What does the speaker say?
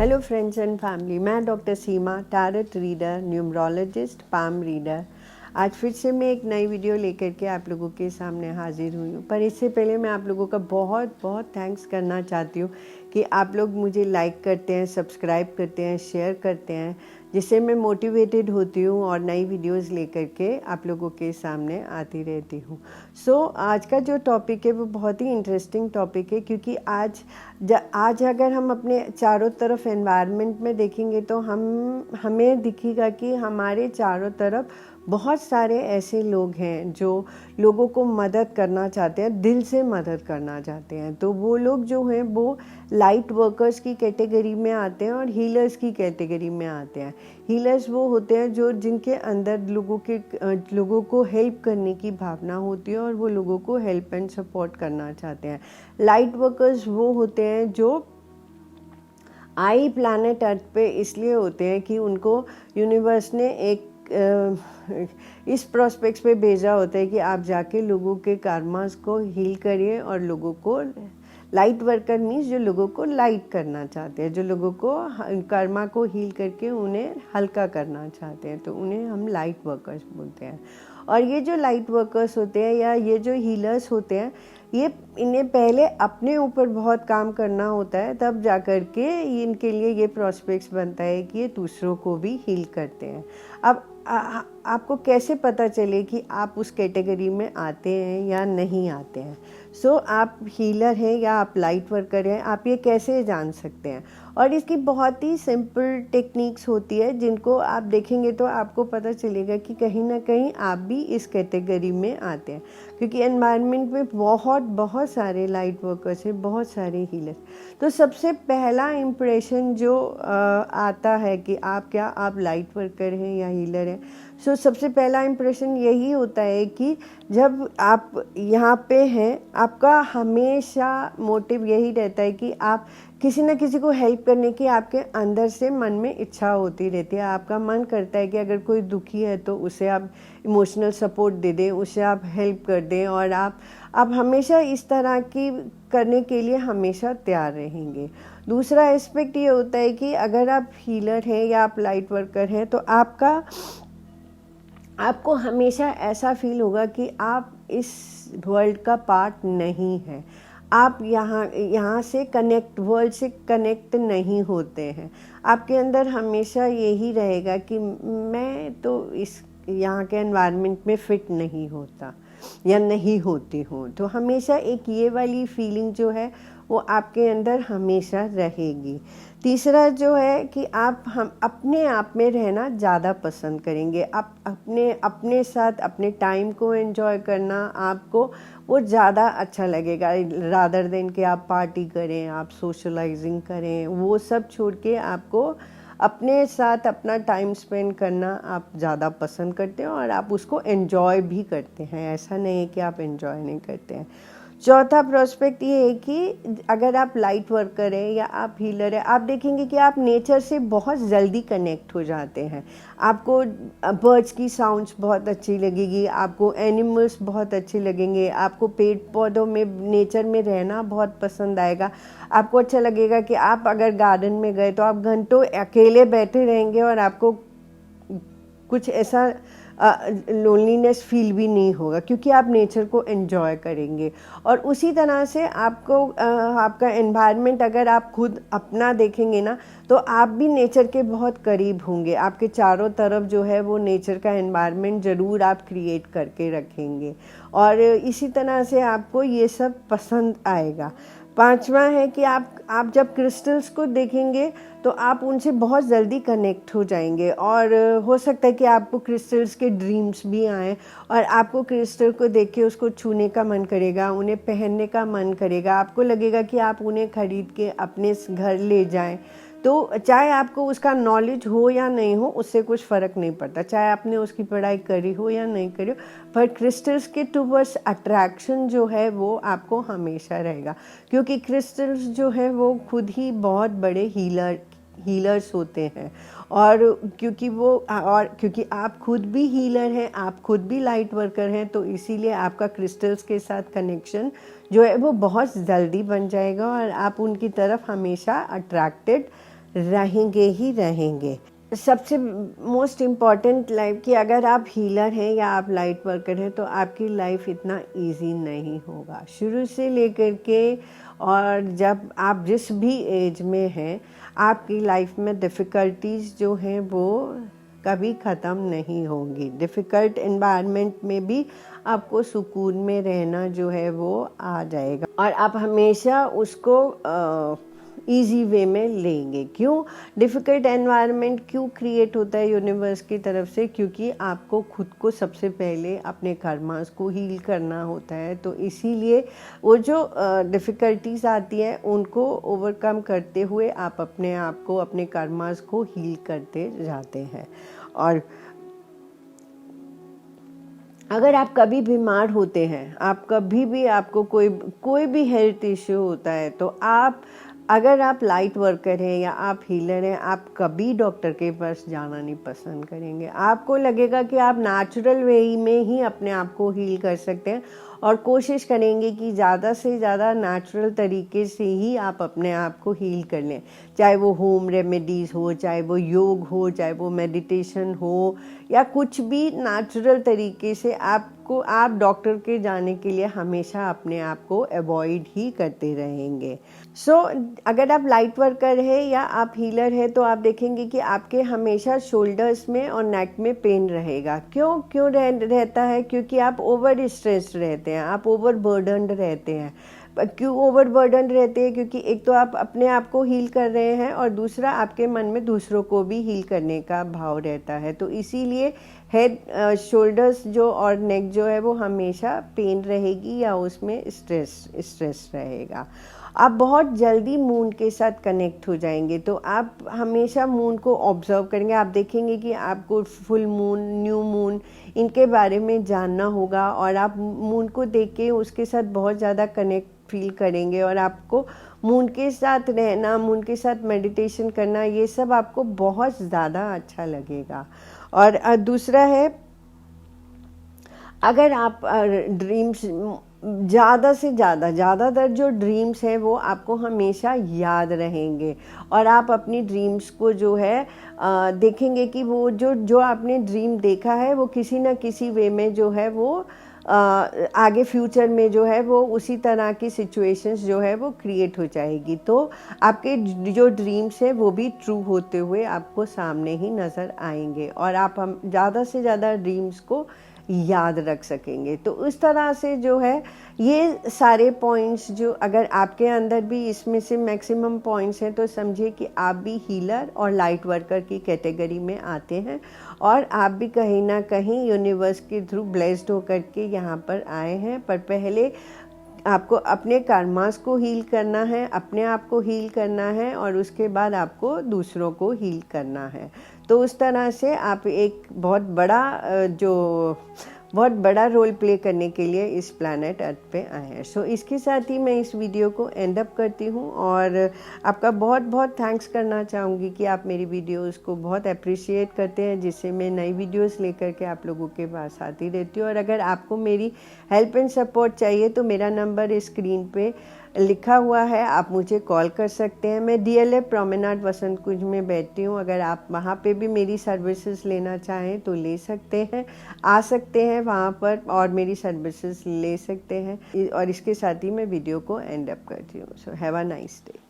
Hello friends and family, मैं doctor Seema, tarot reader, numerologist, palm reader. आज फिर से मैं एक नई वीडियो लेकर के आप लोगों के सामने हाजिर हुई हूँ। पर इससे पहले मैं आप लोगों का बहुत बहुत थैंक्स करना चाहती हूँ कि आप लोग मुझे लाइक करते हैं, सब्सक्राइब करते हैं, शेयर करते हैं, जिससे मैं मोटिवेटेड होती हूँ और नई वीडियोस लेकर के आप लोगों के सामने आती रहती हूँ। आज का जो टॉपिक है वो बहुत ही इंटरेस्टिंग टॉपिक है, क्योंकि आज अगर हम अपने चारों तरफ एनवायरनमेंट में देखेंगे तो हमें दिखेगा कि हमारे चारों तरफ बहुत सारे ऐसे लोग हैं जो लोगों को मदद करना चाहते हैं, दिल से मदद करना चाहते हैं। तो वो लोग जो हैं वो लाइट वर्कर्स की कैटेगरी में आते हैं और हीलर्स की कैटेगरी में आते हैं। हीलर्स वो होते हैं जो जिनके अंदर लोगों को हेल्प करने की भावना होती है और वो लोगों को हेल्प एंड सपोर्ट करना चाहते हैं। लाइट वर्कर्स वो होते हैं जो आई प्लैनेट अर्थ पे इसलिए होते हैं कि उनको यूनिवर्स ने एक इस प्रोस्पेक्ट्स पे भेजा होता है कि आप जाके लोगों के कर्मास को हील करिए। और लोगों को लाइट वर्कर मीन्स जो लोगों को लाइट करना चाहते हैं, जो लोगों को कर्मा को हील करके उन्हें हल्का करना चाहते हैं, तो उन्हें हम लाइट वर्कर्स बोलते हैं। और ये जो लाइट वर्कर्स होते हैं या ये जो हीलर्स होते हैं, इन्हें पहले अपने ऊपर बहुत काम करना होता है, तब जा कर के इनके लिए ये प्रॉस्पेक्ट्स बनता है कि ये दूसरों को भी हील करते हैं। अब आपको कैसे पता चले कि आप उस कैटेगरी में आते हैं या नहीं आते हैं? आप हीलर हैं या आप लाइट वर्कर हैं, आप ये कैसे जान सकते हैं? और इसकी बहुत ही सिंपल टेक्निक्स होती है जिनको आप देखेंगे तो आपको पता चलेगा कि कहीं ना कहीं आप भी इस कैटेगरी में आते हैं, क्योंकि एनवायरनमेंट में बहुत सारे लाइट वर्कर्स हैं, बहुत सारे हीलर्स। तो सबसे पहला इम्प्रेशन जो आता है कि आप लाइट वर्कर हैं या हीलर हैं, सबसे पहला इम्प्रेशन यही होता है कि जब आप यहाँ पे हैं, आपका हमेशा मोटिव यही रहता है कि आप किसी न किसी को हेल्प करने की आपके अंदर से मन में इच्छा होती रहती है। आपका मन करता है कि अगर कोई दुखी है तो उसे आप इमोशनल सपोर्ट दे दें, उसे आप हेल्प कर दें, और आप हमेशा इस तरह की करने के लिए हमेशा तैयार रहेंगे। दूसरा एस्पेक्ट ये होता है कि अगर आप हीलर हैं या आप लाइट वर्कर हैं तो आपको हमेशा ऐसा फील होगा कि आप इस वर्ल्ड का पार्ट नहीं हैं। आप यहाँ से वर्ल्ड से कनेक्ट नहीं होते हैं। आपके अंदर हमेशा यही रहेगा कि मैं तो यहाँ के एनवायरनमेंट में फिट नहीं होता या नहीं होती हूँ। तो हमेशा एक ये वाली फीलिंग जो है वो आपके अंदर हमेशा रहेगी। तीसरा जो है कि हम अपने आप में रहना ज़्यादा पसंद करेंगे। आप अपने साथ अपने टाइम को एंजॉय करना आपको वो ज़्यादा अच्छा लगेगा, रादर देन कि आप पार्टी करें, आप सोशलाइजिंग करें। वो सब छोड़ के आपको अपने साथ अपना टाइम स्पेंड करना आप ज़्यादा पसंद करते हैं और आप उसको एंजॉय भी करते हैं। ऐसा नहीं है कि आप एंजॉय नहीं करते हैं। चौथा प्रोस्पेक्ट ये है कि अगर आप लाइट वर्कर हैं या आप हीलर हैं, आप देखेंगे कि आप नेचर से बहुत जल्दी कनेक्ट हो जाते हैं। आपको बर्ड्स की साउंड्स बहुत अच्छी लगेगी, आपको एनिमल्स बहुत अच्छे लगेंगे, आपको पेड़ पौधों में, नेचर में रहना बहुत पसंद आएगा। आपको अच्छा लगेगा कि आप अगर गार्डन में गए तो आप घंटों अकेले बैठे रहेंगे और आपको कुछ ऐसा लोनलीनेस फील भी नहीं होगा, क्योंकि आप नेचर को एंजॉय करेंगे। और उसी तरह से आपका एनवायरनमेंट अगर आप खुद अपना देखेंगे ना, तो आप भी नेचर के बहुत करीब होंगे। आपके चारों तरफ जो है वो नेचर का एनवायरनमेंट ज़रूर आप क्रिएट करके रखेंगे और इसी तरह से आपको ये सब पसंद आएगा। पांचवा है कि आप जब क्रिस्टल्स को देखेंगे तो आप उनसे बहुत जल्दी कनेक्ट हो जाएंगे, और हो सकता है कि आपको क्रिस्टल्स के ड्रीम्स भी आएँ और आपको क्रिस्टल को देख के उसको छूने का मन करेगा, उन्हें पहनने का मन करेगा। आपको लगेगा कि आप उन्हें खरीद के अपने घर ले जाएं। तो चाहे आपको उसका नॉलेज हो या नहीं हो, उससे कुछ फ़र्क नहीं पड़ता। चाहे आपने उसकी पढ़ाई करी हो या नहीं करी हो, पर क्रिस्टल्स के टूवर्ड्स अट्रैक्शन जो है वो आपको हमेशा रहेगा, क्योंकि क्रिस्टल्स जो है वो खुद ही बहुत बड़े हीलर्स होते हैं। और क्योंकि आप खुद भी हीलर हैं, आप खुद भी लाइट वर्कर हैं, तो इसीलिए आपका क्रिस्टल्स के साथ कनेक्शन जो है वो बहुत जल्दी बन जाएगा और आप उनकी तरफ हमेशा अट्रैक्टेड रहेंगे ही रहेंगे। सबसे मोस्ट इम्पॉर्टेंट लाइफ कि अगर आप हीलर हैं या आप लाइट वर्कर हैं तो आपकी लाइफ इतना इजी नहीं होगा शुरू से लेकर के, और जब आप जिस भी एज में हैं आपकी लाइफ में डिफ़िकल्टीज़ जो हैं वो कभी ख़त्म नहीं होंगी। डिफ़िकल्ट एनवायरनमेंट में भी आपको सुकून में रहना जो है वो आ जाएगा और आप हमेशा उसको ईजी वे में लेंगे। क्यों डिफ़िकल्ट एनवायरनमेंट क्यों क्रिएट होता है यूनिवर्स की तरफ से? क्योंकि आपको खुद को सबसे पहले अपने कर्मास को हील करना होता है। तो इसीलिए वो जो डिफ़िकल्टीज़ आती हैं उनको ओवरकम करते हुए आप अपने आप को, अपने कर्मास को हील करते जाते हैं। और अगर आप कभी बीमार होते हैं, आप कभी भी आपको कोई भी हेल्थ इश्यू होता है, तो अगर आप लाइट वर्कर हैं या आप हीलर हैं, आप कभी डॉक्टर के पास जाना नहीं पसंद करेंगे। आपको लगेगा कि आप नेचुरल वे में ही अपने आप को हील कर सकते हैं और कोशिश करेंगे कि ज़्यादा से ज़्यादा नेचुरल तरीके से ही आप अपने आप को हील कर लें। चाहे वो होम रेमेडीज़ हो, चाहे वो योग हो, चाहे वो मेडिटेशन हो, या कुछ भी नेचुरल तरीके से आप डॉक्टर के जाने के लिए हमेशा अपने आप को अवॉइड ही करते रहेंगे। अगर आप लाइट वर्कर है या आप हीलर है तो आप देखेंगे कि आपके हमेशा शोल्डर्स में और नेक में पेन रहेगा। क्यों रहता है? क्योंकि आप ओवर स्ट्रेस्ड रहते हैं, आप ओवर बर्डनड रहते हैं। क्यों ओवर बर्डन रहते हैं? क्योंकि एक तो आप अपने आप को हील कर रहे हैं और दूसरा आपके मन में दूसरों को भी हील करने का भाव रहता है। तो इसीलिए हेड, शोल्डर्स जो और नेक जो है वो हमेशा पेन रहेगी या उसमें स्ट्रेस रहेगा। आप बहुत जल्दी मून के साथ कनेक्ट हो जाएंगे। तो आप हमेशा मून को ऑब्जर्व करेंगे। आप देखेंगे कि आपको फुल मून, न्यू मून, इनके बारे में जानना होगा और आप मून को देख के उसके साथ बहुत ज़्यादा कनेक्ट फील करेंगे और आपको मून के साथ रहना, मून के साथ मेडिटेशन करना, ये सब आपको बहुत ज़्यादा अच्छा लगेगा। और दूसरा है, अगर आप ड्रीम्स ज़्यादातर जो ड्रीम्स हैं वो आपको हमेशा याद रहेंगे और आप अपनी ड्रीम्स को जो है देखेंगे कि वो जो आपने ड्रीम देखा है वो किसी न किसी वे में जो है वो आगे फ्यूचर में जो है वो उसी तरह की सिचुएशंस जो है वो क्रिएट हो जाएगी। तो आपके जो ड्रीम्स हैं वो भी ट्रू होते हुए आपको सामने ही नज़र आएंगे और आप हम ज़्यादा से ज़्यादा ड्रीम्स को याद रख सकेंगे। तो उस तरह से जो है ये सारे पॉइंट्स जो अगर आपके अंदर भी इसमें से मैक्सिमम पॉइंट्स हैं तो समझिए कि आप भी हीलर और लाइट वर्कर की कैटेगरी में आते हैं और आप भी कहीं ना कहीं यूनिवर्स के थ्रू ब्लेस्ड होकर के यहाँ पर आए हैं। पर पहले आपको अपने कर्मास को हील करना है, अपने आप को हील करना है और उसके बाद आपको दूसरों को हील करना है। तो उस तरह से आप एक बहुत बड़ा रोल प्ले करने के लिए इस प्लैनेट अर्थ पे आए हैं। सो इसके साथ ही मैं इस वीडियो को एंड अप करती हूँ और आपका बहुत बहुत थैंक्स करना चाहूँगी कि आप मेरी वीडियोस को बहुत अप्रिशिएट करते हैं, जिससे मैं नई वीडियोस लेकर के आप लोगों के पास आती रहती हूँ। और अगर आपको मेरी हेल्प एंड सपोर्ट चाहिए तो मेरा नंबर स्क्रीन पे लिखा हुआ है, आप मुझे कॉल कर सकते हैं। मैं DLF प्रोमेनाड वसंत कुंज में बैठती हूँ। अगर आप वहाँ पे भी मेरी सर्विसेज लेना चाहें तो ले सकते हैं, आ सकते हैं वहाँ पर और मेरी सर्विसेज ले सकते हैं। और इसके साथ ही मैं वीडियो को एंड अप करती हूँ। So have a nice day.